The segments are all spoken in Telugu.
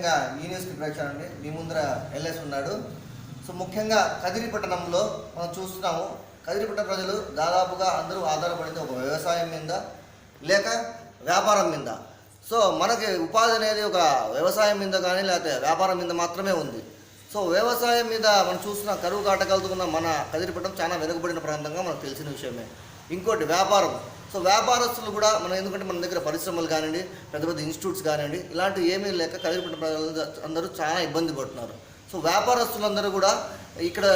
ముఖ్యంగా ఈ న్యూస్కి ప్రేక్షకులండి మీ ముందర ఎల్ఎస్ ఉన్నాడు. సో ముఖ్యంగా కదిరి పట్టణంలో మనం చూస్తున్నాము. కదిరి పట్టణ ప్రజలు దాదాపుగా అందరూ ఆధారపడింది ఒక వ్యవసాయం మీద లేక వ్యాపారం మీద. సో మనకి ఉపాధి అనేది ఒక వ్యవసాయం మీద కానీ లేకపోతే వ్యాపారం మీద మాత్రమే ఉంది. సో వ్యవసాయం మీద మనం చూస్తున్న కరువు కాటకలుతున్న మన కదిరిపట్నం చాలా వెనుకబడిన ప్రాంతంగా మనకు తెలిసిన విషయమే. ఇంకోటి వ్యాపారం. సో వ్యాపారస్తులు కూడా మనం ఎందుకంటే మన దగ్గర పరిశ్రమలు కానివ్వండి, పెద్ద పెద్ద ఇన్స్టిట్యూట్స్ కానివ్వండి, ఇలాంటివి ఏమీ లేక కదిరిపట్నం ప్రజలు అందరూ చాలా ఇబ్బంది పడుతున్నారు. సో వ్యాపారస్తులందరూ కూడా ఇక్కడ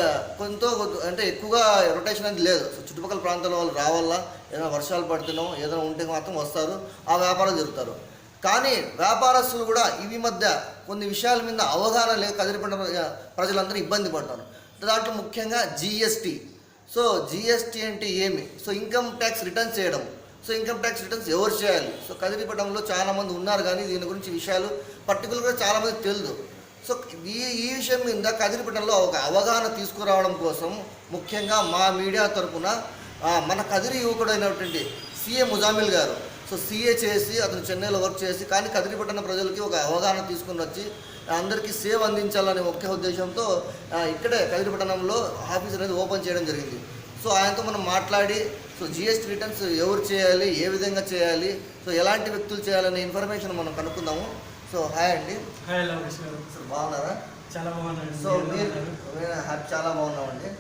కొంత అంటే ఎక్కువగా రొటేషన్ అనేది లేదు. సో చుట్టుపక్కల ప్రాంతాల వాళ్ళు రావాలా, ఏదైనా వర్షాలు పడుతున్నాం ఏదైనా ఉంటే మాత్రం వస్తారు, ఆ వ్యాపారం జరుగుతారు. కానీ వ్యాపారస్తులు కూడా ఇవి మధ్య కొన్ని విషయాల మీద అవగాహన లేక కదిరిపట్నం ప్రజలందరూ ఇబ్బంది పడతారు. దాంట్లో ముఖ్యంగా జిఎస్టీ. సో జిఎస్టీ అంటే ఏమి? సో ఇన్కమ్ ట్యాక్స్ రిటర్న్స్ చేయడం. సో ఇన్కమ్ ట్యాక్స్ రిటర్న్స్ ఎవరు చేయాలి? సో కదిరిపట్నంలో చాలామంది ఉన్నారు కానీ దీని గురించి విషయాలు పర్టికులర్గా చాలామంది తెలియదు. సో ఈ విషయం మీద కదిరిపట్నంలో ఒక అవగాహన తీసుకురావడం కోసం ముఖ్యంగా మా మీడియా తరఫున మన కదిరి యువకుడైనటువంటి సిఏ ముజామిల్ గారు, సో సిఏ చేసి అతను చెన్నైలో వర్క్ చేసి కానీ కదిరిపట్నం ప్రజలకి ఒక అవగాహన తీసుకుని వచ్చి అందరికీ సేవ అందించాలనే ఒకే ఉద్దేశంతో ఇక్కడే కదిరిపట్నంలో ఆఫీస్ అనేది ఓపెన్ చేయడం జరిగింది. సో ఆయనతో మనం మాట్లాడి సో జిఎస్టీ రిటర్న్స్ ఎవరు చేయాలి, ఏ విధంగా చేయాలి, సో ఎలాంటి వ్యక్తులు చేయాలనే ఇన్ఫర్మేషన్ మనం కనుక్కుందాము. సో హాయ్ అండి. హాయ్, సార్ బాగున్నారా? చాలా బాగున్నాను. సో మీరు చాలా బాగున్నామండి.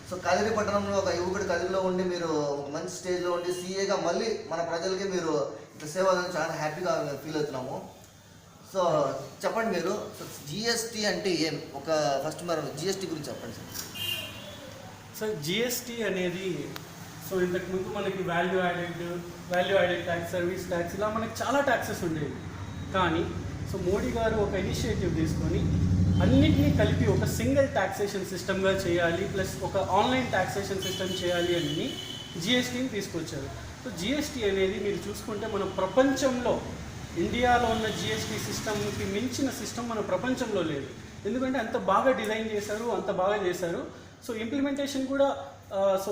సో కదిరిపట్నంలో ఒక యువకుడు కదిరిలో ఉండి మీరు ఒక మంచి స్టేజ్లో ఉండి సీఏగా మళ్ళీ మన ప్రజలకి మీరు ఇంత సేవ చాలా హ్యాపీగా ఫీల్ అవుతున్నాము. సో చెప్పండి మీరు, సో జిఎస్టీ అంటే ఏం? ఒక ఫస్ట్ మరి జిఎస్టీ గురించి చెప్పండి సార్. సో జిఎస్టీ అనేది సో ఇంతకుముందు మనకి value added tax, service tax, ఇలా మనకి చాలా ట్యాక్సెస్ ఉండేవి. కానీ సో మోడీ గారు ఒక ఇనిషియేటివ్ తీసుకొని అన్నిటినీ కలిపి ఒక సింగిల్ ట్యాక్సేషన్ సిస్టమ్గా చేయాలి, ప్లస్ ఒక ఆన్లైన్ ట్యాక్సేషన్ సిస్టమ్ చేయాలి అని జిఎస్టీని తీసుకొచ్చారు. సో జిఎస్టీ అనేది మీరు చూసుకుంటే మన ప్రపంచంలో ఇండియాలో ఉన్న జిఎస్టీ సిస్టమ్కి మించిన సిస్టమ్ మన ప్రపంచంలో లేదు. ఎందుకంటే అంత బాగా డిజైన్ చేశారు, అంత బాగా చేశారు. సో ఇంప్లిమెంటేషన్ కూడా సో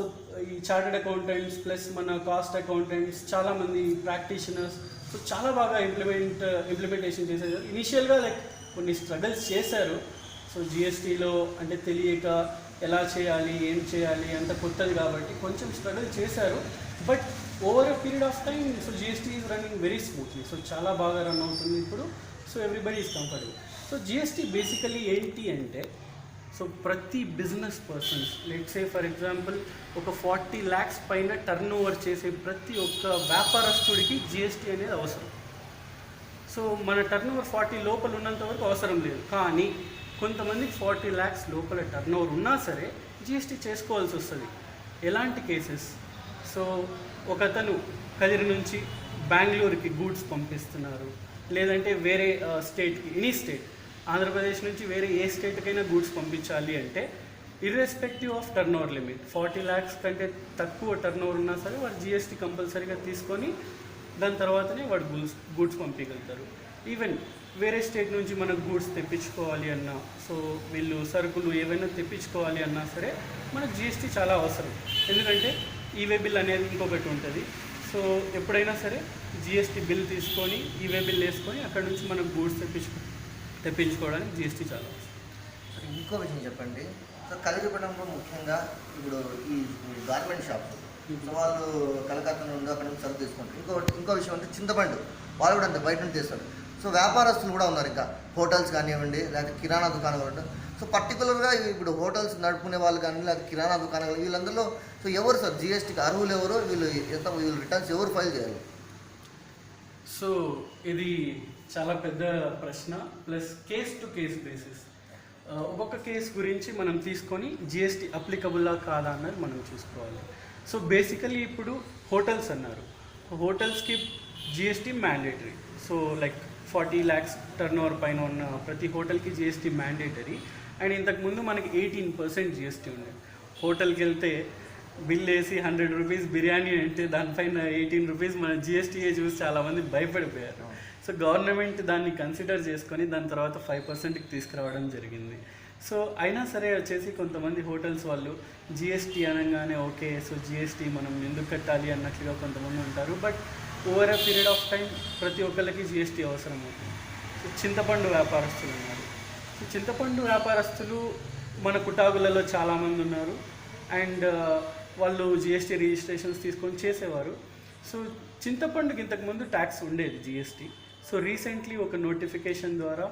ఈ చార్టెడ్ అకౌంటెంట్స్ ప్లస్ మన కాస్ట్ అకౌంటెంట్స్ చాలామంది ప్రాక్టీషనర్స్ సో చాలా బాగా ఇంప్లిమెంటేషన్ చేశారు. ఇనిషియల్గా లైక్ కొన్ని స్ట్రగల్స్ చేశారు. సో జిఎస్టీలో అంటే తెలియక ఎలా చేయాలి, ఏం చేయాలి, అంత కొత్తది కాబట్టి కొంచెం స్ట్రగుల్ చేశారు. But over a period of time so GST is running very smoothly. So చాలా బాగా రన్ అవుతుంది ఇప్పుడు. So everybody is comfortable. So GST basically ఏంటి అంటే సో ప్రతి business persons let's say for example ఒక 40 lakhs పైన టర్న్ ఓవర్ చేసే ప్రతి ఒక్క వ్యాపారస్తుడికి జిఎస్టీ అనేది అవసరం. సో మన టర్న్ ఓవర్ 40 లోపల ఉన్నంత వరకు అవసరం లేదు. కానీ కొంతమందికి 40 lakhs లోపల టర్న్ ఓవర్ ఉన్నా సరే జిఎస్టీ చేసుకోవాల్సి వస్తుంది. ఎలాంటి కేసెస్? సో ఒకతను కదిరి నుంచి బెంగళూరుకి గూడ్స్ పంపిస్తున్నారు, లేదంటే వేరే స్టేట్కి, ఎనీ స్టేట్, ఆంధ్రప్రదేశ్ నుంచి వేరే ఏ స్టేట్కైనా గూడ్స్ పంపించాలి అంటే irrespective of turn over limit 40 lakhs కంటే తక్కువ టర్న్ ఓవర్ ఉన్నా సరే వాడు జిఎస్టీ కంపల్సరీగా తీసుకొని దాని తర్వాతనే వాడు గూడ్స్ పంపించగలుగుతారు. ఈవెన్ వేరే స్టేట్ నుంచి మనకు గూడ్స్ తెప్పించుకోవాలి అన్నా, సో వీళ్ళు సరుకులు ఏవైనా తెప్పించుకోవాలి అన్నా సరే మనకు జిఎస్టీ చాలా అవసరం. ఎందుకంటే ఈవే బిల్ అనేది ఇంకొకటి ఉంటుంది. సో ఎప్పుడైనా సరే జిఎస్టీ బిల్ తీసుకొని ఈవే బిల్ వేసుకొని అక్కడ నుంచి మనకు గూడ్స్ తెప్పించుకోవడానికి జిఎస్టీ చాలా అవసరం. ఇంకో విషయం చెప్పండి. సో కదిరిపట్నంలో ముఖ్యంగా ఇప్పుడు ఈ గార్మెంట్ షాప్స్, సో వాళ్ళు కలకత్తా నుండి అక్కడ నుంచి సరుకు తీసుకుంటారు. ఇంకో విషయం అంటే చింతపండు వాళ్ళు కూడా అంతే బయట నుంచి చేస్తారు. సో వ్యాపారస్తులు కూడా ఉన్నారు, ఇంకా హోటల్స్ కానివ్వండి లేకపోతే కిరాణా దుకాణాలు ఉంటాయి. సో పర్టికులర్గా ఇప్పుడు హోటల్స్ నడుపుకునే వాళ్ళు కానీ లేకపోతే కిరాణా దుకాణాలు వీళ్ళందరిలో సో ఎవరు సార్ జిఎస్టీకి అర్హులు ఎవరు? వీళ్ళు రిటర్న్స్ ఎవరు ఫైల్ చేయాలి? సో ఇది చాలా పెద్ద ప్రశ్న, plus case to case basis. ఒక్కొక్క కేసు గురించి మనం తీసుకొని జిఎస్టీ అప్లికబుల్లా కాదా అన్నది మనం చూసుకోవాలి. సో బేసికలీ ఇప్పుడు హోటల్స్ అన్నారు, హోటల్స్కి GST mandatory. So like 40 lakhs turn over పైన ఉన్న ప్రతి హోటల్కి జిఎస్టీ మ్యాండేటరీ. అండ్ ఇంతకుముందు మనకి 18% జిఎస్టీ ఉండేది. హోటల్కి వెళ్తే బిల్ వేసి 100 rupees బిర్యానీ అంటే దానిపైన 18 rupees మన జిఎస్టీఏ చూసి చాలామంది భయపడిపోయారు. సో గవర్నమెంట్ దాన్ని కన్సిడర్ చేసుకొని దాని తర్వాత 5%కి తీసుకురావడం జరిగింది. సో అయినా సరే వచ్చేసి కొంతమంది హోటల్స్ వాళ్ళు జిఎస్టీ అనగానే ఓకే సో జిఎస్టీ మనం ఎందుకు కట్టాలి అన్నట్లుగా కొంతమంది ఉంటారు. But over a period of time ప్రతి ఒక్కరికి జిఎస్టీ అవసరం అవుతుంది. చింతపండు వ్యాపారస్తులు ఉన్నారు. సో చింతపండు వ్యాపారస్తులు మన కుటాగులలో చాలామంది ఉన్నారు. అండ్ వాళ్ళు జిఎస్టీ రిజిస్ట్రేషన్స్ తీసుకొని చేసేవారు. సో చింతపండుకి ఇంతకుముందు ట్యాక్స్ ఉండేది జిఎస్టీ. సో రీసెంట్లీ ఒక నోటిఫికేషన్ ద్వారా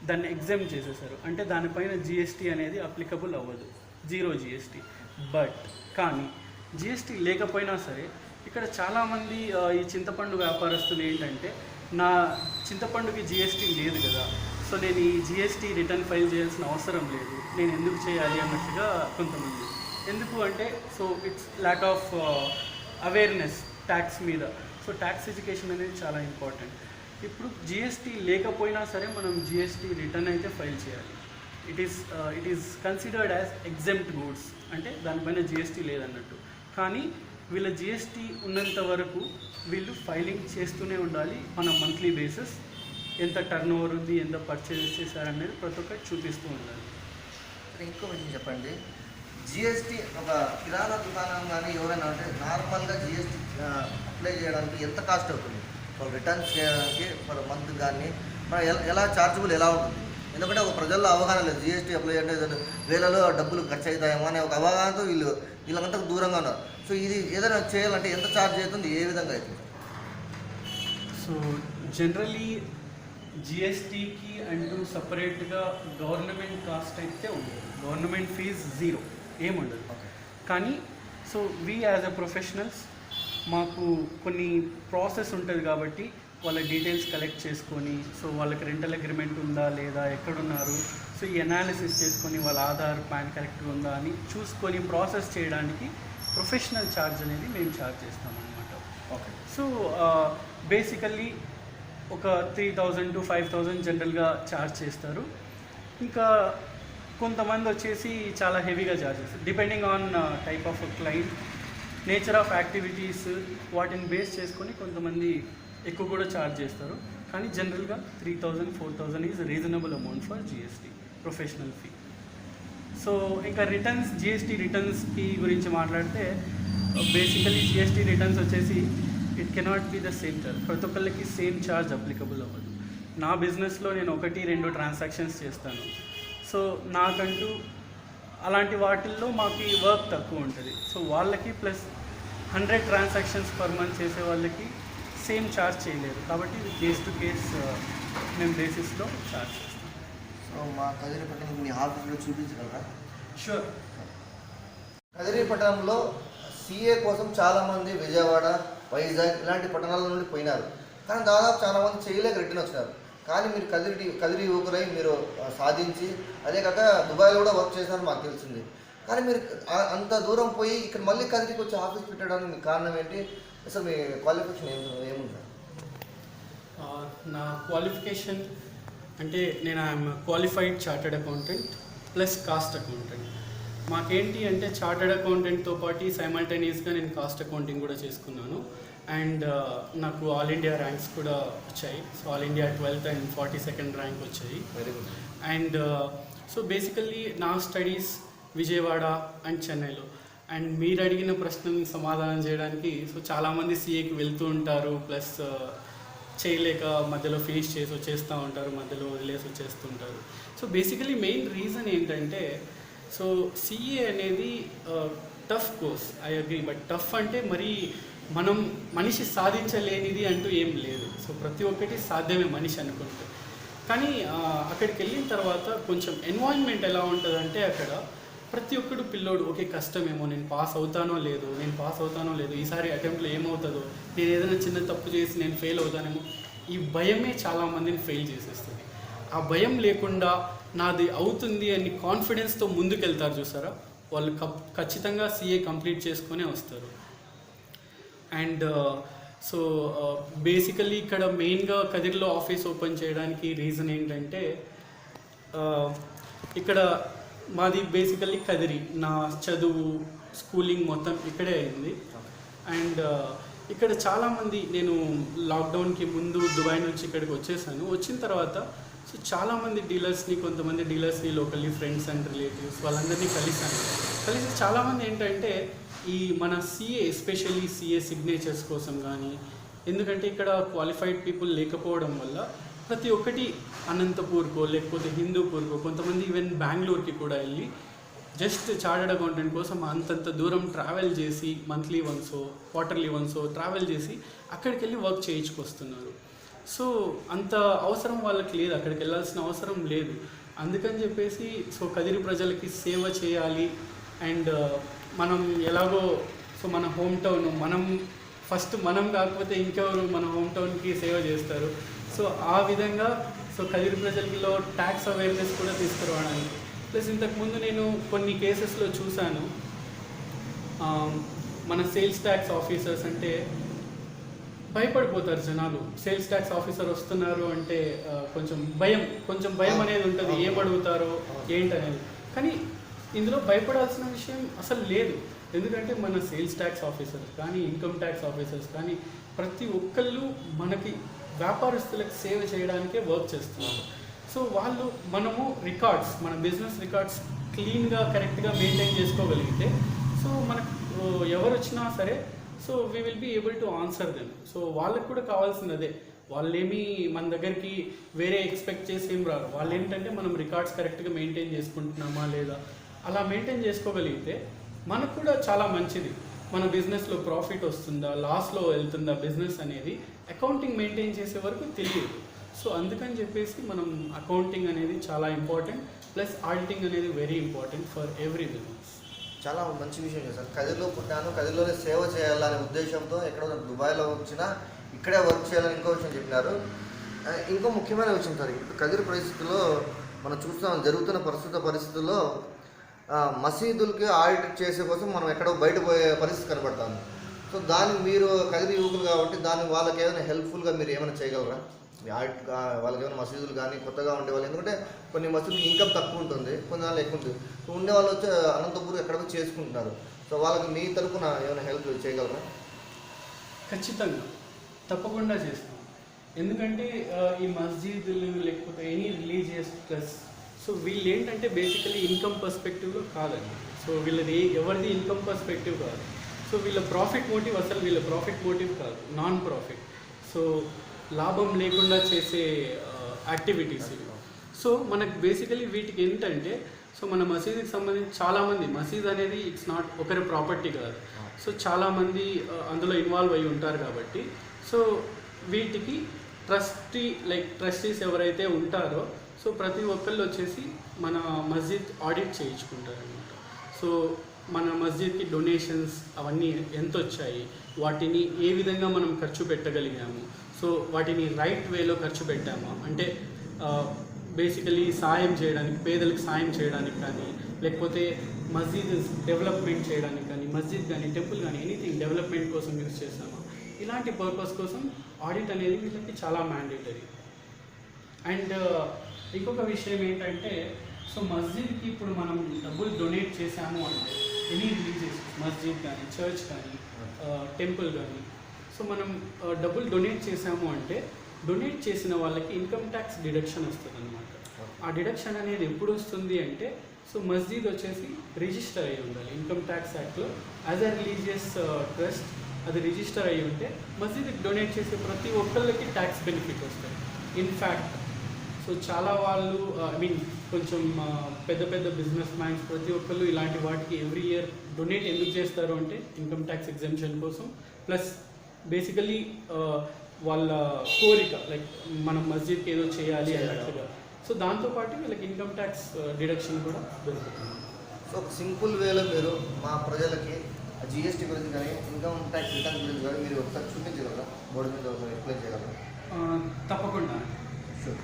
దాన్ని ఎగ్జామ్ చేసేసారు. అంటే దానిపైన జిఎస్టీ అనేది అప్లికబుల్ అవ్వదు, జీరో జిఎస్టీ. బట్ కానీ జిఎస్టీ లేకపోయినా సరే ఇక్కడ చాలామంది ఈ చింతపండు వ్యాపారస్తులు ఏంటంటే, నా చింతపండుకి జిఎస్టీ లేదు కదా, సో నేను ఈ జిఎస్టీ రిటర్న్ ఫైల్ చేయాల్సిన అవసరం లేదు, నేను ఎందుకు చేయాలి అన్నట్టుగా కొంతమంది. ఎందుకు అంటే so it's lack of awareness tax మీద. సో ట్యాక్స్ ఎడ్యుకేషన్ అనేది చాలా ఇంపార్టెంట్. ఇప్పుడు జిఎస్టీ లేకపోయినా సరే మనం జిఎస్టీ రిటర్న్ అయితే ఫైల్ చేయాలి. It is considered as exempt goods, అంటే దానిపైన జిఎస్టీ లేదన్నట్టు. కానీ వీళ్ళ జిఎస్టీ ఉన్నంత వరకు వీళ్ళు ఫైలింగ్ చేస్తూనే ఉండాలి. మన మంత్లీ బేసిస్ ఎంత టర్న్ ఓవర్ ఉంది, ఎంత పర్చేజ్ చేశారనేది ప్రతి ఒక్కటి చూపిస్తూ ఉండాలి. ఇంకో విషయం చెప్పండి, జిఎస్టీ ఒక కిరాణా దుకాణం కానీ ఎవరైనా అంటే నార్మల్గా జిఎస్టీ అప్లై చేయడానికి ఎంత కాస్ట్ అవుతుంది? వాళ్ళు రిటర్న్ చేయడానికి పర్ మంత్ కానీ మన ఎలా చార్జబుల్ ఎలా ఉంటుంది? ఎందుకంటే ఒక ప్రజల్లో అవగాహన లేదు, జిఎస్టీ అప్లై అంటే వేలలో డబ్బులు ఖర్చు అవుతాయేమో అనే ఒక అవగాహనతో వీళ్ళంతా దూరంగా ఉన్నారు. సో ఇది ఏదైనా చేయాలంటే ఎంత ఛార్జ్ అవుతుంది, ఏ విధంగా అవుతుంది? సో జనరలీ జిఎస్టీకి అంటూ సపరేట్గా గవర్నమెంట్ కాస్ట్ అయితే ఉండదు. గవర్నమెంట్ ఫీజ్ జీరో, ఏముండదు. కానీ so we as a professionals మాకు కొన్ని ప్రాసెస్ ఉంటుంది కాబట్టి వాళ్ళ డీటెయిల్స్ కలెక్ట్ చేసుకొని, సో వాళ్ళకి రెంటల్ అగ్రిమెంట్ ఉందా లేదా, ఎక్కడున్నారు, సో ఈ అనాలిసిస్ చేసుకొని వాళ్ళ ఆధార్ పాన్ కరెక్ట్గా ఉందా అని చూసుకొని ప్రాసెస్ చేయడానికి ప్రొఫెషనల్ ఛార్జ్ అనేది మేము ఛార్జ్ చేస్తామన్నమాట. ఓకే. సో బేసికల్లీ ఒక 3,000 to 5,000 జనరల్గా ఛార్జ్ చేస్తారు. ఇంకా కొంతమంది వచ్చేసి చాలా హెవీగా ఛార్జ్ చేస్తారు, depending on type of client, nature of activities, వాటిని బేస్ చేసుకొని కొంతమంది ఎక్కువ కూడా ఛార్జ్ చేస్తారు. కానీ జనరల్గా 3,000, 4,000 is reasonable amount for GST professional fee. So ఇంకా రిటర్న్స్, జిఎస్టీ రిటర్న్స్కి గురించి మాట్లాడితే బేసికలీ జిఎస్టీ రిటర్న్స్ వచ్చేసి it cannot be the same charge, ప్రతి ఒక్కళ్ళకి సేమ్ ఛార్జ్ అప్లికబుల్ అవ్వదు. నా బిజినెస్లో నేను 1-2 ట్రాన్సాక్షన్స్ చేస్తాను. సో నాకంటూ అలాంటి వాటిల్లో మాకు వర్క్ తక్కువ ఉంటుంది. సో వాళ్ళకి ప్లస్ 100 ట్రాన్సాక్షన్స్ పర్ మంత్ చేసే వాళ్ళకి సేమ్ ఛార్జ్ చేయలేరు. కాబట్టి కేస్ టు కేస్ మేము బేసిస్లో ఛార్జ్ చేస్తాం. సో మా కదిరిపట్నం మీ ఆఫీస్లో చూపించగలరా? షూర్. కదిరిపట్నంలో సిఏ కోసం చాలామంది విజయవాడ, వైజాగ్ ఇలాంటి పట్టణాల నుండి పోయినారు. కానీ దాదాపు చాలామంది చేయలేక రిటర్న్ వచ్చినారు. కానీ మీరు కదిరి యువకులై మీరు సాధించి, అదే కాక దుబాయ్లో కూడా వర్క్ చేసినారని మాకు తెలిసింది. కానీ మీరు అంత దూరం పోయి ఇక్కడ మళ్ళీ కదిరికి వచ్చి ఆఫీస్ పెట్టడానికి మీకు కారణం ఏంటి? అసలు మీ క్వాలిఫికేషన్ ఏముంది? నా క్వాలిఫికేషన్ అంటే నేను I'm qualified chartered accountant plus cost accountant. మాకేంటి అంటే చార్టెడ్ అకౌంటెంట్తో పాటు సైమల్టేనియస్గా నేను కాస్ట్ అకౌంటింగ్ కూడా చేసుకున్నాను. అండ్ నాకు ఆల్ ఇండియా ర్యాంక్స్ కూడా వచ్చాయి. So all India 12th and 42nd rank వచ్చాయి. Very good. And so basically నా స్టడీస్ విజయవాడ అండ్ చెన్నైలో. అండ్ మీరు అడిగిన ప్రశ్నకి సమాధానం చేయడానికి, సో చాలామంది సిఏకి వెళ్తూ ఉంటారు, ప్లస్ చేయలేక మధ్యలో ఫినిష్ చేసి వచ్చేస్తూ ఉంటారు, మధ్యలో వదిలేసి వచ్చేస్తూ ఉంటారు. సో బేసికలీ మెయిన్ రీజన్ ఏంటంటే, సో సిఏ అనేది tough course, I agree. But tough అంటే మరి మనం మనిషి సాధించలేనిది అంటూ ఏం లేదు. సో ప్రతి ఒక్కటి సాధ్యమే మనిషి అనుకుంటే. కానీ అక్కడికి వెళ్ళిన తర్వాత కొంచెం ఎన్వైర్న్మెంట్ ఎలా ఉంటుందంటే, అక్కడ ప్రతి ఒక్కడు పిల్లోడు ఓకే కష్టమేమో, నేను పాస్ అవుతానో లేదు, ఈసారి అటెంప్ట్లో ఏమవుతుందో, నేను ఏదైనా చిన్న తప్పు చేసి నేను ఫెయిల్ అవుతానేమో, ఈ భయమే చాలామందిని ఫెయిల్ చేసేస్తుంది. ఆ భయం లేకుండా నాది అవుతుంది అని కాన్ఫిడెన్స్తో ముందుకెళ్తారు చూసారా, వాళ్ళు ఖచ్చితంగా సిఏ కంప్లీట్ చేసుకునే వస్తారు. అండ్ సో బేసికల్లీ ఇక్కడ మెయిన్గా కదిరిలో ఆఫీస్ ఓపెన్ చేయడానికి రీజన్ ఏంటంటే, ఇక్కడ మాది బేసికల్లీ కదిరి, నా చదువు స్కూలింగ్ మొత్తం ఇక్కడే అయింది. అండ్ ఇక్కడ చాలామంది, నేను లాక్డౌన్కి ముందు దుబాయ్ నుంచి ఇక్కడికి వచ్చేసాను. వచ్చిన తర్వాత సో చాలామంది కొంతమంది డీలర్స్ని లోకల్లీ ఫ్రెండ్స్ అండ్ రిలేటివ్స్ వాళ్ళందరినీ కలిసి చాలామంది ఏంటంటే ఈ మన సిఏ, ఎస్పెషల్లీ సిఏ సిగ్నేచర్స్ కోసం కానీ, ఎందుకంటే ఇక్కడ క్వాలిఫైడ్ పీపుల్ లేకపోవడం వల్ల ప్రతి ఒక్కటి అనంతపూర్కో లేకపోతే హిందూపూర్కో, కొంతమంది ఈవెన్ బెంగళూరుకి కూడా వెళ్ళి జస్ట్ చార్టర్డ్ అకౌంటెంట్ కోసం అంతంత దూరం ట్రావెల్ చేసి మంత్లీ వన్సో క్వార్టర్లీ వన్సో ట్రావెల్ చేసి అక్కడికి వెళ్ళి వర్క్ చేయించుకొస్తున్నారు. సో అంత అవసరం వాళ్ళకి లేదు, అక్కడికి వెళ్ళాల్సిన అవసరం లేదు. అందుకని చెప్పేసి సో కదిరి ప్రజలకి సేవ చేయాలి. అండ్ మనం ఎలాగో సో మన హోమ్ టౌన్ మనం కాకపోతే ఇంకెవరు మన హోమ్ టౌన్కి సేవ చేస్తారు. సో ఆ విధంగా సో కదిరి ప్రజల్లో ట్యాక్స్ అవేర్నెస్ కూడా తీసుకురావడానికి, ప్లస్ ఇంతకుముందు నేను కొన్ని కేసెస్లో చూశాను, మన సేల్స్ ట్యాక్స్ ఆఫీసర్స్ అంటే భయపడిపోతారు జనాలు. సేల్స్ ట్యాక్స్ ఆఫీసర్ వస్తున్నారు అంటే కొంచెం భయం అనేది ఉంటుంది, ఏమడుగుతారో ఏంటనేది. కానీ ఇందులో భయపడాల్సిన విషయం అసలు లేదు. ఎందుకంటే మన సేల్స్ ట్యాక్స్ ఆఫీసర్స్ కానీ ఇన్కమ్ ట్యాక్స్ ఆఫీసర్స్ కానీ ప్రతి ఒక్కళ్ళు మనకి వ్యాపారస్తులకు సేవ చేయడానికే వర్క్ చేస్తున్నారు. సో మనము మన బిజినెస్ రికార్డ్స్ క్లీన్గా కరెక్ట్గా మెయింటైన్ చేసుకోగలిగితే సో మనకు ఎవరు వచ్చినా సరే so we will be able to answer them. సో వాళ్ళకి కూడా కావాల్సినదే, వాళ్ళేమీ మన దగ్గరికి వేరే ఎక్స్పెక్ట్ చేసి ఏం రారు. వాళ్ళు ఏంటంటే మనం రికార్డ్స్ కరెక్ట్గా మెయింటైన్ చేసుకుంటున్నామా లేదా, అలా మెయింటైన్ చేసుకోగలిగితే మనకు కూడా చాలా మంచిది. మన బిజినెస్లో ప్రాఫిట్ వస్తుందా లాస్లో వెళ్తుందా బిజినెస్ అనేది అకౌంటింగ్ మెయింటైన్ చేసే వరకు తెలియదు. సో అందుకని చెప్పేసి మనం అకౌంటింగ్ అనేది చాలా ఇంపార్టెంట్, ప్లస్ ఆడిటింగ్ అనేది very important for every business. చాలా మంచి విషయం చేశారు. కదిరిలో పుట్టాను, కదిరిలోనే సేవ చేయాలనే ఉద్దేశంతో ఎక్కడ దుబాయ్లో వచ్చినా ఇక్కడే వర్క్ చేయాలని ఇంకో విషయం చెప్పినారు. ఇంకో ముఖ్యమైన విషయం సార్, ఇప్పుడు కదిరి పరిస్థితుల్లో మనం చూస్తున్నాం, జరుగుతున్న పరిస్థితుల్లో మసీదులకి ఆడిట్ చేసే కోసం మనం ఎక్కడో బయట పోయే పరిస్థితి కనబడతాము. సో దానికి మీరు కదిరి యువకులు కాబట్టి దానికి వాళ్ళకి ఏమైనా హెల్ప్ఫుల్గా మీరు ఏమైనా చేయగలరా? ఆడిట్ వాళ్ళకి ఏమైనా మసీదులు కానీ కొత్తగా ఉండేవాళ్ళు, ఎందుకంటే కొన్ని మసీదులు ఇన్కమ్ తక్కువ ఉంటుంది, కొన్ని వాళ్ళు ఎక్కువ ఉంటుంది. సో ఉండేవాళ్ళు వచ్చి అనంతపూర్ ఎక్కడో చేసుకుంటున్నారు. సో వాళ్ళకి మీ తరపున ఏమైనా హెల్ప్ చేయగలరా? ఖచ్చితంగా, తప్పకుండా చేస్తాం. ఎందుకంటే ఈ మస్జిద్లు లేకపోతే ఎనీ రిలీజియస్ ట్రస్ట్, సో వీళ్ళు ఏంటంటే బేసికలీ ఇన్కమ్ పర్స్పెక్టివ్లో కాదండి. సో వీళ్ళది ఎవరిది ఇన్కమ్ పర్స్పెక్టివ్ కాదు. సో వీళ్ళ ప్రాఫిట్ మోటివ్ కాదు, నాన్ ప్రాఫిట్. సో లాభం లేకుండా చేసే యాక్టివిటీస్ ఇవి. సో మనకు బేసికలీ వీటికి ఏంటంటే సో మన మసీదుకి సంబంధించి చాలామంది, మసీద్ అనేది ఇట్స్ నాట్ ఒకరి ప్రాపర్టీ కాదు. సో చాలామంది అందులో ఇన్వాల్వ్ అయి ఉంటారు కాబట్టి సో వీటికి ట్రస్టీస్ ఎవరైతే ఉంటారో సో ప్రతి ఒక్కళ్ళు వచ్చేసి మన మస్జిద్ ఆడిట్ చేయించుకుంటారు అనమాట. సో మన మస్జిద్కి డొనేషన్స్ అవన్నీ ఎంత వచ్చాయి, వాటిని ఏ విధంగా మనం ఖర్చు పెట్టగలిగాము, సో వాటిని రైట్ వేలో ఖర్చు పెట్టామా, అంటే బేసికలీ సాయం చేయడానికి, పేదలకు సాయం చేయడానికి కానీ, లేకపోతే మస్జిద్ డెవలప్మెంట్ చేయడానికి కానీ, మస్జిద్ కానీ టెంపుల్ కానీ ఎనీథింగ్ డెవలప్మెంట్ కోసం యూజ్ చేస్తామా, ఇలాంటి పర్పస్ కోసం ఆడిట్ అనేది వీళ్ళకి చాలా మ్యాండేటరీ. అండ్ ఇంకొక విషయం ఏంటంటే సో మస్జిద్కి ఇప్పుడు మనం డబ్బులు డొనేట్ చేసాము అంటే ఎనీ రిలీజియస్ మస్జిద్ కానీ చర్చ్ కానీ టెంపుల్ కానీ, సో మనం డబ్బులు డొనేట్ చేసాము అంటే డొనేట్ చేసిన వాళ్ళకి ఇన్కమ్ ట్యాక్స్ డిడక్షన్ వస్తుంది అనమాట. ఆ డిడక్షన్ అనేది ఎప్పుడు వస్తుంది అంటే సో మస్జిద్ వచ్చేసి రిజిస్టర్ అయ్యి ఉండాలి ఇన్కమ్ ట్యాక్స్ యాక్ట్లో. యాజ్ అ రిలీజియస్ ట్రస్ట్ అది రిజిస్టర్ అయ్యి ఉంటే మస్జిద్కి డొనేట్ చేసే ప్రతి ఒక్కళ్ళకి ట్యాక్స్ బెనిఫిట్ వస్తుంది. ఇన్ఫ్యాక్ట్ సో చాలా వాళ్ళు కొంచెం పెద్ద బిజినెస్ మ్యాన్స్ ప్రతి ఒక్కళ్ళు ఇలాంటి వాటికి ఎవ్రీ ఇయర్ డొనేట్ ఎందుకు చేస్తారు అంటే ఇన్కమ్ ట్యాక్స్ ఎగ్జెంప్షన్ కోసం, ప్లస్ బేసికలీ వాళ్ళ కోరిక లైక్ మనం మస్జిద్కి ఏదో చేయాలి అన్నట్టుగా. సో దాంతోపాటు వీళ్ళకి ఇన్కమ్ ట్యాక్స్ డిడక్షన్ కూడా దొరుకుతుంది. సో ఒక సింపుల్ వేలో మీరు మా ప్రజలకి జిఎస్టీ గురించి కానీ ఇన్కమ్ ట్యాక్స్ రిటర్న్ గురించి కానీ మీరు ఒకసారి చూపించగలరా? బోర్డు మీద ఒకసారి ఎక్స్ప్లెయిన్ చేయగలరా? తప్పకుండా. షూర్.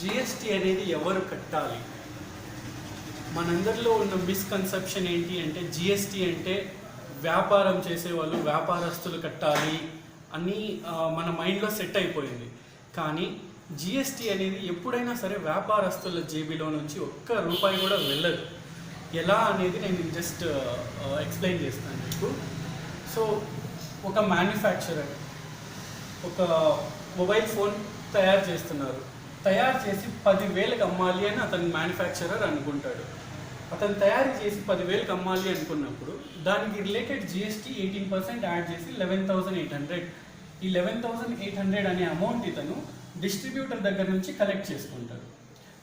జిఎస్టీ అనేది ఎవరు కట్టాలి? మనందరిలో ఉన్న మిస్కన్సెప్షన్ ఏంటి అంటే జిఎస్టీ అంటే వ్యాపారం చేసేవాళ్ళు, వ్యాపారస్తులు కట్టాలి అని మన మైండ్లో సెట్ అయిపోయింది. కానీ జిఎస్టీ అనేది ఎప్పుడైనా సరే వ్యాపారస్తుల జేబులో నుంచి ఒక్క రూపాయి కూడా వెళ్ళదు. ఎలా అనేది నేను జస్ట్ ఎక్స్ప్లెయిన్ చేస్తాను మీకు. సో ఒక మ్యానుఫ్యాక్చరర్ ఒక మొబైల్ ఫోన్ తయారు చేస్తున్నారు, తయారు చేసి 10,000కి అమ్మాలి అని అతను మ్యానుఫ్యాక్చరర్ అనుకుంటాడు. అతను తయారు చేసి 10,000కి అమ్మాలి అనుకున్నప్పుడు దానికి రిలేటెడ్ జిఎస్టీ 18% యాడ్ చేసి 11,800. ఈ 11,800 అనే అమౌంట్ ఇతను డిస్ట్రిబ్యూటర్ దగ్గర నుంచి కలెక్ట్ చేసుకుంటారు.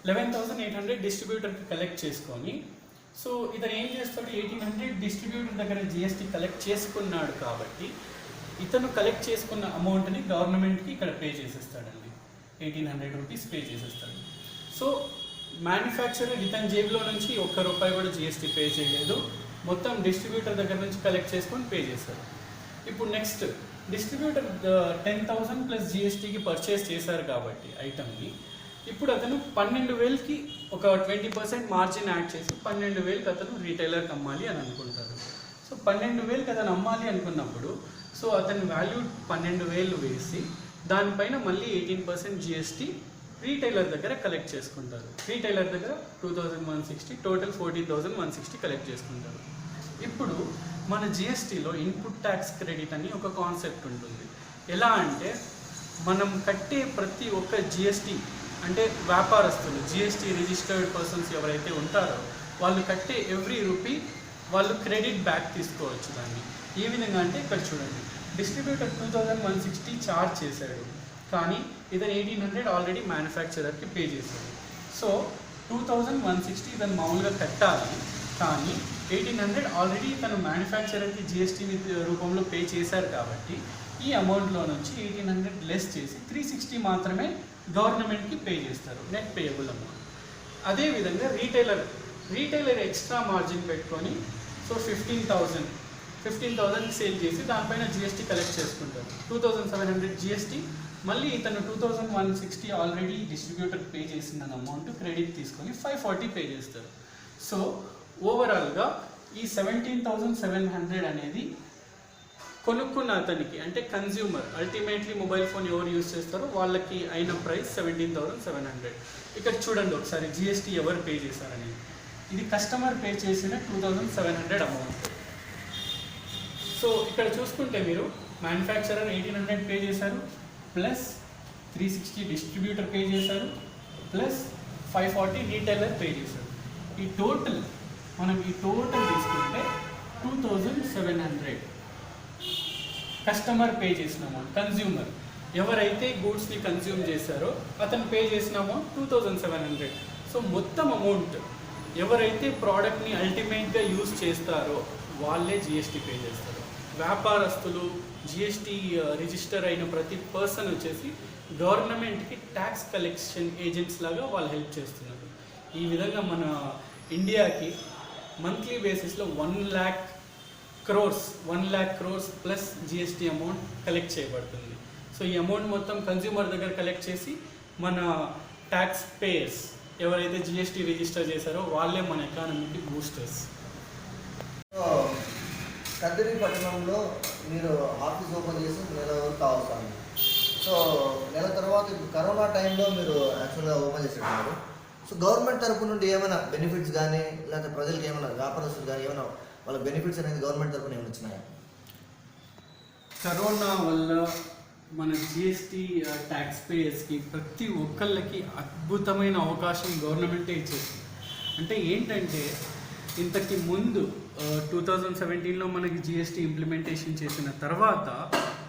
11,800 డిస్ట్రిబ్యూటర్కి కలెక్ట్ చేసుకొని, సో ఇతను ఏం చేస్తాడు, 1,800 డిస్ట్రిబ్యూటర్ దగ్గర జిఎస్టీ కలెక్ట్ చేసుకున్నాడు కాబట్టి ఇతను కలెక్ట్ చేసుకున్న అమౌంట్ని గవర్నమెంట్కి ఇక్కడ పే చేసేస్తాడండి. 1,800 రూపీస్ పే చేసేస్తాడు. సో మ్యానుఫ్యాక్చరర్ ఇతని జేబులో నుంచి ఒక్క రూపాయి కూడా జిఎస్టీ పే చేయలేదు, మొత్తం డిస్ట్రిబ్యూటర్ దగ్గర నుంచి కలెక్ట్ చేసుకొని పే చేశారు. ఇప్పుడు నెక్స్ట్ డిస్ట్రిబ్యూటర్ 10,000 ప్లస్ జిఎస్టీకి పర్చేస్ చేశారు కాబట్టి ఐటమ్ని, ఇప్పుడు అతను 12,000కి ఒక 20% మార్జిన్ యాడ్ చేసి 12,000కి అతను రీటైలర్కి అమ్మాలి అని అనుకుంటారు. సో 12,000కి అతను అమ్మాలి అనుకున్నప్పుడు సో అతని వాల్యూ 12,000 వేసి దానిపైన మళ్ళీ 18% జిఎస్టీ రీటైలర్ దగ్గర కలెక్ట్ చేసుకుంటారు. రీటైలర్ దగ్గర 2,160, టోటల్ 14,160 కలెక్ట్ చేసుకుంటారు. ఇప్పుడు మన జిఎస్టీలో ఇన్పుట్ ట్యాక్స్ క్రెడిట్ అని ఒక కాన్సెప్ట్ ఉంటుంది. ఎలా అంటే మనం కట్టే ప్రతి ఒక్క జిఎస్టీ, అంటే వ్యాపారస్తులు జిఎస్టీ రిజిస్టర్డ్ పర్సన్స్ ఎవరైతే ఉంటారో వాళ్ళు కట్టే ఎవ్రీ రూపీ వాళ్ళు క్రెడిట్ బ్యాక్ తీసుకోవచ్చు దాన్ని. ఏ విధంగా అంటే ఇక్కడ చూడండి, డిస్ట్రిబ్యూటర్ 2,160 ఛార్జ్ చేశాడు, కానీ ఇతను 1,800 ఆల్రెడీ మ్యానుఫ్యాక్చరర్కి పే చేశాడు. సో 2,160 ఇతను మామూలుగా కట్టాలి, కానీ 1,800 ఆల్రెడీ తను మ్యానుఫ్యాక్చరర్కి జిఎస్టీ రూపంలో పే చేశారు కాబట్టి ఈ అమౌంట్లో నుంచి 1,800 లెస్ చేసి 360 మాత్రమే గవర్నమెంట్కి పే చేస్తారు, నెట్ పేయబుల్ అమౌంట్. అదేవిధంగా రీటైలర్ ఎక్స్ట్రా మార్జిన్ పెట్టుకొని సో 15,000 సేల్ చేసి దానిపైన జిఎస్టీ కలెక్ట్ చేసుకుంటారు. 2,700 జిఎస్టీ, మళ్ళీ ఇతను 2,160 ఆల్రెడీ డిస్ట్రిబ్యూటర్ పే చేసిన అమౌంట్ క్రెడిట్ తీసుకొని 540 పే చేస్తారు. సో ఓవరాల్గా ఈ 17,700 అనేది కొనుక్కున్న అతనికి, అంటే కన్జ్యూమర్, అల్టిమేట్లీ మొబైల్ ఫోన్ ఎవరు యూజ్ చేస్తారో వాళ్ళకి అయిన ప్రైస్ 17,700. ఇక్కడ చూడండి ఒకసారి జిఎస్టీ ఎవరు పే చేశారని. ఇది కస్టమర్ పే చేసిన 2,700 అమౌంట్. సో ఇక్కడ చూసుకుంటే మీరు మ్యానుఫ్యాక్చరర్ 1,800 పే చేశారు, ప్లస్ 360 డిస్ట్రిబ్యూటర్ పే చేశారు, ప్లస్ 540 రీటైలర్ పే చేశారు. ఈ టోటల్ తీసుకుంటే 2,700 కస్టమర్ పే చేసిన అమౌంట్. కన్జ్యూమర్ ఎవరైతే గూడ్స్ని కన్జ్యూమ్ చేశారో అతను పే చేసిన అమౌంట్ 2,700. సో మొత్తం అమౌంట్ ఎవరైతే ప్రోడక్ట్ని అల్టిమేట్గా యూజ్ చేస్తారో వాళ్ళే జిఎస్టీ పే చేస్తారు. వ్యాపారస్తులు, జిఎస్టీ రిజిస్టర్ అయిన ప్రతి పర్సన్ వచ్చేసి గవర్నమెంట్కి ట్యాక్స్ కలెక్షన్ ఏజెంట్స్ లాగా వాళ్ళు హెల్ప్ చేస్తున్నారు. ఈ విధంగా మన ఇండియాకి మంత్లీ బేసిస్లో 1,00,000 crores plus GST amount collect చేయబడుతుంది. సో ఈ అమౌంట్ మొత్తం కన్జ్యూమర్ దగ్గర కలెక్ట్ చేసి మన ట్యాక్స్ పేయర్స్ ఎవరైతే జిఎస్టీ రిజిస్టర్ చేశారో వాళ్ళే మన ఎకానమీకి బూస్టర్స్. సో కదిరి పట్టణంలో మీరు ఆఫీస్ ఓపెన్ చేసి నెల వరకు కావస్తాను. సో నెల తర్వాత ఇప్పుడు కరోనా టైంలో మీరు యాక్చువల్గా ఓపెన్ చేసేటన్నారు. సో గవర్నమెంట్ తరపు నుండి ఏమైనా బెనిఫిట్స్ కానీ, లేకపోతే ప్రజలకు ఏమైనా, వ్యాపారస్తులు కానీ ఏమైనా వాళ్ళ బెనిఫిట్స్ అనేది గవర్నమెంట్ తరపున ఏమైనా వచ్చినాయా? కరోనా వల్ల మన జిఎస్టీ ట్యాక్స్ పేయర్స్కి ప్రతి ఒక్కళ్ళకి అద్భుతమైన అవకాశం గవర్నమెంటే ఇచ్చేసింది. అంటే ఏంటంటే ఇంతకు ముందు 2017లో మనకి జిఎస్టీ ఇంప్లిమెంటేషన్ చేసిన తర్వాత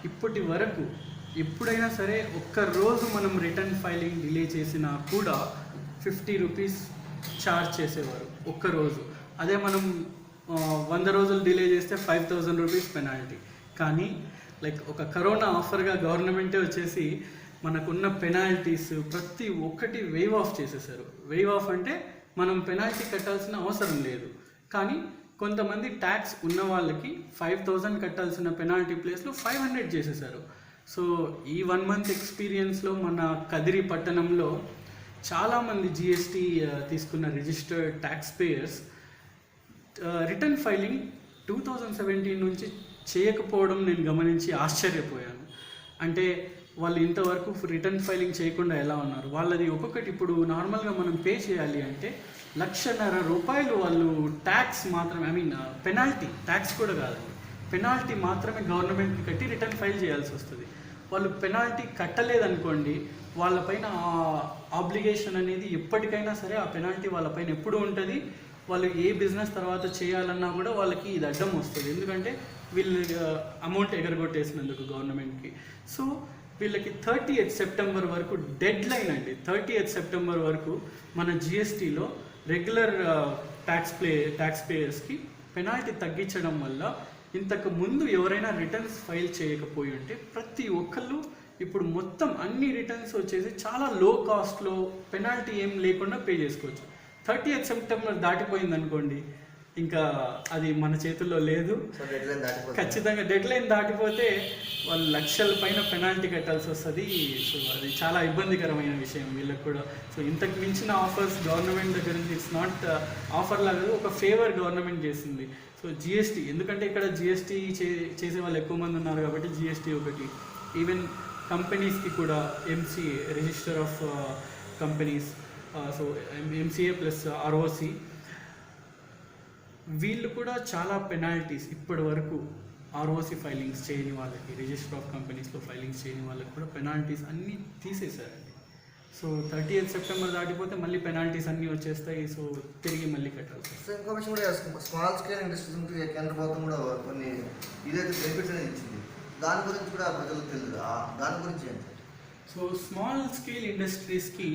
ఇప్పటి వరకు ఎప్పుడైనా సరే ఒక్కరోజు మనం రిటర్న్ ఫైలింగ్ డిలే చేసినా కూడా 50 రూపీస్ ఛార్జ్ చేసేవారు ఒక్కరోజు. అదే మనం 100 రోజులు డిలే చేస్తే 5,000 రూపీస్ పెనాల్టీ. కానీ లైక్ ఒక కరోనా ఆఫర్గా గవర్నమెంటే వచ్చేసి మనకున్న పెనాల్టీస్ ప్రతి ఒక్కటి వేవ్ ఆఫ్ చేసేసారు. వేవ్ ఆఫ్ అంటే మనం పెనాల్టీ కట్టాల్సిన అవసరం లేదు, కానీ కొంతమంది ట్యాక్స్ ఉన్న వాళ్ళకి 5,000 కట్టాల్సిన పెనాల్టీ ప్లేస్లో 500 చేసేసారు. సో ఈ 1 మంత్ ఎక్స్పీరియన్స్లో మన కదిరి పట్టణంలో చాలామంది జిఎస్టీ తీసుకున్న registered tax payers return filing 2017 నుంచి చేయకపోవడం నేను గమనించి ఆశ్చర్యపోయాను. అంటే వాళ్ళు ఇంతవరకు రిటర్న్ ఫైలింగ్ చేయకుండా ఎలా ఉన్నారు? వాళ్ళది ఒక్కొక్కటి ఇప్పుడు నార్మల్గా మనం పే చేయాలి అంటే 1,50,000 రూపాయలు వాళ్ళు ట్యాక్స్ మాత్రమే, పెనాల్టీ, ట్యాక్స్ కూడా కాదండి, పెనాల్టీ మాత్రమే గవర్నమెంట్కి కట్టి రిటర్న్ ఫైల్ చేయాల్సి వస్తుంది. వాళ్ళు పెనాల్టీ కట్టలేదనుకోండి, వాళ్ళపైన ఆబ్లిగేషన్ అనేది ఎప్పటికైనా సరే ఆ పెనాల్టీ వాళ్ళపైన ఎప్పుడు ఉంటుంది. వాళ్ళు ఏ బిజినెస్ తర్వాత చేయాలన్నా కూడా వాళ్ళకి ఇది అడ్డం వస్తుంది, ఎందుకంటే వీళ్ళు అమౌంట్ ఎగరగొట్టేసినందుకు గవర్నమెంట్కి. సో వీళ్ళకి 30th సెప్టెంబర్ వరకు డెడ్ లైన్ అండి. 30th సెప్టెంబర్ వరకు మన జిఎస్టీలో రెగ్యులర్ ట్యాక్స్ పేయర్స్కి పెనాల్టీ తగ్గించడం వల్ల ఇంతకు ముందు ఎవరైనా రిటర్న్స్ ఫైల్ చేయకపోయి ఉంటే ప్రతి ఒక్కళ్ళు ఇప్పుడు మొత్తం అన్ని రిటర్న్స్ వచ్చేసి చాలా లో కాస్ట్లో పెనాల్టీ ఏం లేకుండా పే చేసుకోవచ్చు. 30th సెప్టెంబర్ దాటిపోయింది అనుకోండి, ఇంకా అది మన చేతుల్లో లేదు. ఖచ్చితంగా డెడ్ లైన్ దాటిపోతే వాళ్ళు లక్షల పైన పెనాల్టీ కట్టాల్సి వస్తుంది. సో అది చాలా ఇబ్బందికరమైన విషయం వీళ్ళకి కూడా. సో ఇంతకు మించిన ఆఫర్స్ గవర్నమెంట్ దగ్గర నుంచి ఇట్స్ నాట్ ఆఫర్ లాగా, ఒక ఫేవర్ గవర్నమెంట్ చేసింది. సో జిఎస్టీ, ఎందుకంటే ఇక్కడ జిఎస్టీ చేసే వాళ్ళు ఎక్కువ మంది ఉన్నారు కాబట్టి జిఎస్టీ ఒకటి. ఈవెన్ కంపెనీస్కి కూడా MCA, register of companies, so MCA plus ROC, వీళ్ళు కూడా చాలా పెనాల్టీస్ ఇప్పటి వరకు ఆర్ఓసి ఫైలింగ్స్ చేయని వాళ్ళకి, రిజిస్టర్ ఆఫ్ కంపెనీస్లో ఫైలింగ్స్ చేయని వాళ్ళకి కూడా పెనాల్టీస్ అన్నీ తీసేశారండి. సో 30th సెప్టెంబర్ దాటిపోతే మళ్ళీ పెనాల్టీస్ అన్నీ వచ్చేస్తాయి. సో తిరిగి మళ్ళీ కట్టాల్సి. సో ఇంకో విషయం కూడా, స్మాల్ స్కేల్ ఇండస్ట్రీస్ కేంద్ర ప్రభుత్వం కూడా కొన్ని ఇదైతే బెనిఫిట్స్ అనేది ఇచ్చింది, దాని గురించి కూడా ప్రజలకు తెలియదు. దాని గురించి ఏంటి? సో స్మాల్ స్కేల్ ఇండస్ట్రీస్కి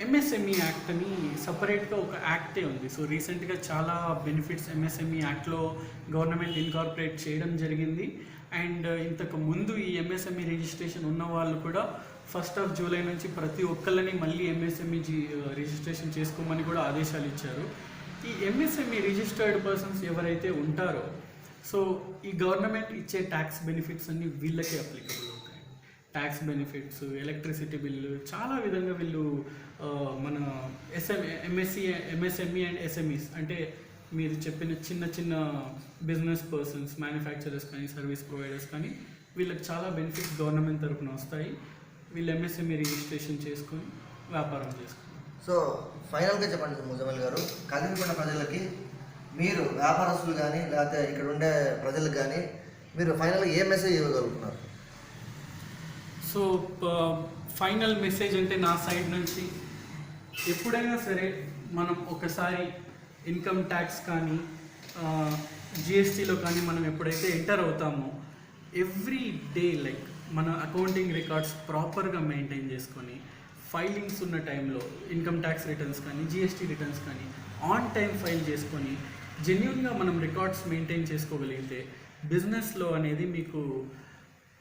ఎంఎస్ఎంఈ యాక్ట్ అని సపరేట్గా ఒక యాక్టే ఉంది. సో రీసెంట్గా చాలా బెనిఫిట్స్ ఎంఎస్ఎంఈ యాక్ట్లో గవర్నమెంట్ ఇన్కార్పొరేట్ చేయడం జరిగింది. అండ్ ఇంతకు ముందు ఈ ఎంఎస్ఎంఈ రిజిస్ట్రేషన్ ఉన్న వాళ్ళు కూడా 1st జూలై నుంచి ప్రతి ఒక్కళ్ళని మళ్ళీ ఎంఎస్ఎంఈ రిజిస్ట్రేషన్ చేసుకోమని కూడా ఆదేశాలు ఇచ్చారు. ఈ ఎంఎస్ఎంఈ రిజిస్టర్డ్ పర్సన్స్ ఎవరైతే ఉంటారో, సో ఈ గవర్నమెంట్ ఇచ్చే ట్యాక్స్ బెనిఫిట్స్ అన్నీ వీళ్ళకే అప్లికబుల్ అవుతాయి. ట్యాక్స్ బెనిఫిట్స్, ఎలక్ట్రిసిటీ బిల్లు, చాలా విధంగా వీళ్ళు మన ఎంఎస్ఎంఈ అండ్ ఎస్ఎంఈస్ అంటే మీరు చెప్పిన చిన్న చిన్న బిజినెస్ పర్సన్స్, మ్యానుఫ్యాక్చరర్స్ కానీ సర్వీస్ ప్రొవైడర్స్ కానీ వీళ్ళకి చాలా బెనిఫిట్స్ గవర్నమెంట్ తరఫున వస్తాయి. వీళ్ళు ఎంఎస్ఎంఈ రిజిస్ట్రేషన్ చేసుకొని వ్యాపారం చేసుకుంటారు. సో ఫైనల్గా చెప్పండి ముజమిల్ గారు, కదిరిపట్న ప్రజలకి మీరు వ్యాపారస్తులు కానీ లేకపోతే ఇక్కడ ఉండే ప్రజలకు కానీ మీరు ఫైనల్గా ఏ మెసేజ్ ఇవ్వగలుగుతున్నారు? సో ఫైనల్ మెసేజ్ అంటే నా సైడ్ నుంచి, ఎప్పుడైనా సరే మనం ఒకసారి ఇన్కమ్ ట్యాక్స్ కానీ జిఎస్టీలో కానీ మనం ఎప్పుడైతే ఎంటర్ అవుతామో ఎవ్రీ డే లైక్ మన అకౌంటింగ్ రికార్డ్స్ ప్రాపర్గా మెయింటైన్ చేసుకొని ఫైలింగ్స్ ఉన్న టైంలో ఇన్కమ్ ట్యాక్స్ రిటర్న్స్ కానీ జిఎస్టీ రిటర్న్స్ కానీ ఆన్ టైం ఫైల్ చేసుకొని జెన్యూన్గా మనం రికార్డ్స్ మెయింటైన్ చేసుకోగలిగితే బిజినెస్లో అనేది మీకు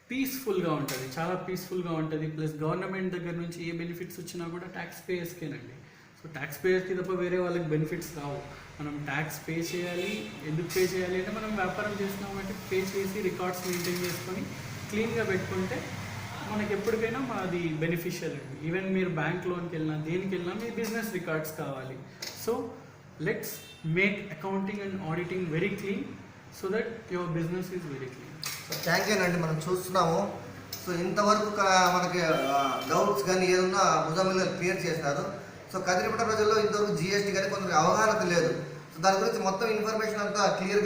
పీస్ఫుల్గా ఉంటుంది, చాలా పీస్ఫుల్గా ఉంటుంది. ప్లస్ గవర్నమెంట్ దగ్గర నుంచి ఏ బెనిఫిట్స్ వచ్చినా కూడా ట్యాక్స్ పేయర్స్కేనండి. సో ట్యాక్స్ పేయర్స్కి తప్ప వేరే వాళ్ళకి బెనిఫిట్స్ రావు. మనం ట్యాక్స్ పే చేయాలి. ఎందుకు పే చేయాలి అంటే మనం వ్యాపారం చేస్తున్నామంటే పే చేసి రికార్డ్స్ మెయింటైన్ చేసుకొని క్లీన్గా పెట్టుకుంటే మనకి ఎప్పటికైనా అది బెనిఫిషియల్ అండి. ఈవెన్ మీరు బ్యాంక్ లోన్కి వెళ్ళినా దేనికి వెళ్ళినా మీ బిజినెస్ రికార్డ్స్ కావాలి. So let's make accounting and auditing very clean so that your business is very clean. So thank you అండి. మనం చూస్తున్నాము, సో ఇంతవరకు మనకి డౌట్స్ కానీ ఏదన్నా ముజమిల్ గారు క్లియర్ చేసినారు. సో కదిరిపట్న ప్రజల్లో ఇంతవరకు జిఎస్టీ కానీ కొందరికి అవగాహన లేదు. సో దాని గురించి మొత్తం ఇన్ఫర్మేషన్ అంతా క్లియర్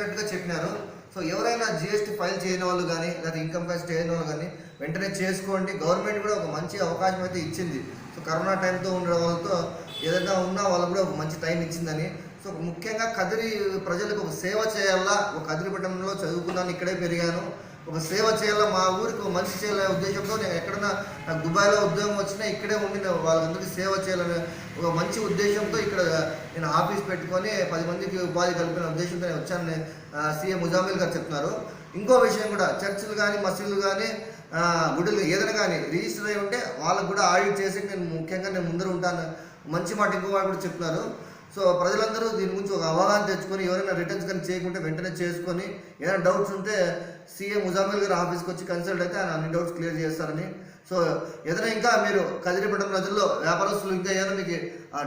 కట్గా చెప్పినారు. సో ఎవరైనా జిఎస్టీ ఫైల్ చేయని వాళ్ళు కానీ లేదా ఇన్కమ్ ట్యాక్స్ చేయని వాళ్ళు కానీ వెంటనే చేసుకోండి. గవర్నమెంట్ కూడా ఒక మంచి అవకాశం అయితే ఇచ్చింది. సో కరోనా టైంతో ఉండడం వాళ్ళతో ఏదైనా ఉన్నా వాళ్ళకు కూడా ఒక మంచి టైం ఇచ్చిందని. సో ముఖ్యంగా కదిరి ప్రజలకు ఒక సేవ చేయాలా, ఒక కదిరిపట్నంలో చదువుకున్నాను, ఇక్కడే పెరిగాను, ఒక సేవ చేయాలా, మా ఊరికి ఒక మంచి చేయాలనే ఉద్దేశంతో నేను ఎక్కడన్నా నాకు దుబాయ్లో ఉద్యోగం వచ్చినా ఇక్కడే ఉండి వాళ్ళందరికీ సేవ చేయాలనే ఒక మంచి ఉద్దేశంతో ఇక్కడ నేను ఆఫీస్ పెట్టుకొని 10 మందికి ఉపాధి కల్పిన ఉద్దేశంతో నేను వచ్చాను సీఎం ముజామిల్ గారు చెప్తున్నారు. ఇంకో విషయం కూడా, చర్చిలు కానీ మసీదులు కానీ గుడులు ఏదైనా కానీ రిజిస్టర్ అయి ఉంటే వాళ్ళకు కూడా ఆడిట్ చేసి నేను ముందర ఉంటాను మంచి మాట ఇంకో వాళ్ళు కూడా చెప్తున్నారు. సో ప్రజలందరూ దీని గురించి ఒక అవగాహన తెచ్చుకొని ఎవరైనా రిటర్న్స్ కానీ చేయకుంటే వెంటనే చేసుకొని ఏదైనా డౌట్స్ ఉంటే సీఎం ముజామిల్ గారు ఆఫీస్కి వచ్చి కన్సల్ట్ అయితే ఆయన అన్ని డౌట్స్ క్లియర్ చేస్తారని. సో ఏదైనా ఇంకా మీరు కదిరిపట్నం ప్రజల్లో వ్యాపారస్తులు ఇంకా ఏదైనా మీకు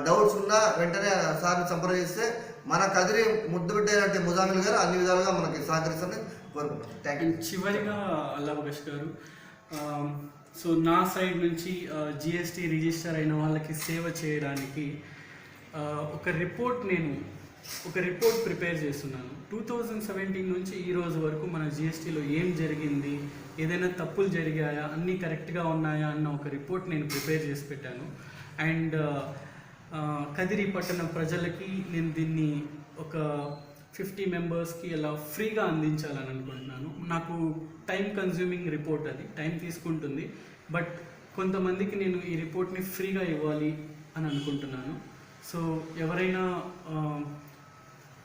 డౌట్స్ ఉన్నా వెంటనే సార్ని సంప్రదిస్తే మన కదిరి ముద్దుబిడ్డ అయినట్టు ముజామిల్ గారు అన్ని విధాలుగా మనకి సహకరిస్తారని కోరుకుంటున్నాం. Thank you. చివరిగా అల్లాహ్ గారు, సో నా సైడ్ నుంచి జిఎస్టీ రిజిస్టర్ అయిన వాళ్ళకి సేవ చేయడానికి ఒక రిపోర్ట్ ప్రిపేర్ చేస్తున్నాను. 2017 నుంచి ఈ రోజు వరకు మన జిఎస్టీలో ఏం జరిగింది, ఏదైనా తప్పులు జరిగాయా, అన్నీ కరెక్ట్గా ఉన్నాయా అన్న ఒక రిపోర్ట్ నేను ప్రిపేర్ చేసి పెట్టాను. అండ్ కదిరి పట్టణ ప్రజలకి నేను దీన్ని ఒక 50 మెంబర్స్కి అలా ఫ్రీగా అందించాలని అనుకుంటున్నాను. నాకు టైం కన్జ్యూమింగ్ రిపోర్ట్, అది టైం తీసుకుంటుంది. బట్ కొంతమందికి నేను ఈ రిపోర్ట్ని ఫ్రీగా ఇవ్వాలి అని అనుకుంటున్నాను. సో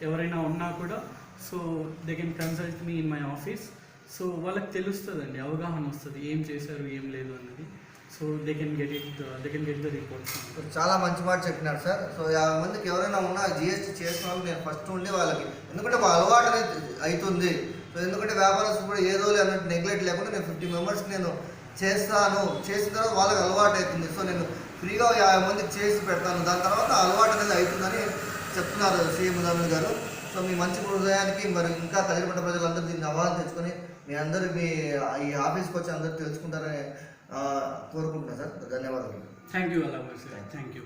ఎవరైనా ఉన్నా కూడా so they can consult me in my office. So వాళ్ళకి తెలుస్తుందండి, అవగాహన వస్తుంది ఏం చేశారు ఏం లేదు అన్నది. So they can get the reports. చాలా మంచి మాట చెప్పినారు సార్. సో 50 మందికి ఎవరైనా ఉన్నా జిఎస్టీ చేస్తున్నాం నేను ఫస్ట్ ఉండి వాళ్ళకి, ఎందుకంటే వాళ్ళ అలవాటు అనేది అవుతుంది. సో ఎందుకంటే వ్యాపారస్తులు కూడా ఏదో అన్నట్టు నెగ్లెక్ట్ లేకుండా నేను 50 మెంబర్స్కి నేను చేస్తాను, చేసిన తర్వాత వాళ్ళకి అలవాటు అవుతుంది. సో నేను ఫ్రీగా 50 మందికి చేసి పెడతాను, దాని తర్వాత అలవాటు అనేది అవుతుందని చెప్తున్నారు సీఎం ముదామిల్ గారు. సో మీ మంచి హృదయానికి మరి ఇంకా కదిరిపట్ట ప్రజలందరూ దీన్ని అవగాహన తెచ్చుకొని మీ అందరూ మీ ఈ ఆఫీస్కి వచ్చి అందరూ తెలుసుకుంటారని కోరుకుంటున్నాను సార్. ధన్యవాదాలు. Thank you. అలా థ్యాంక్ యూ.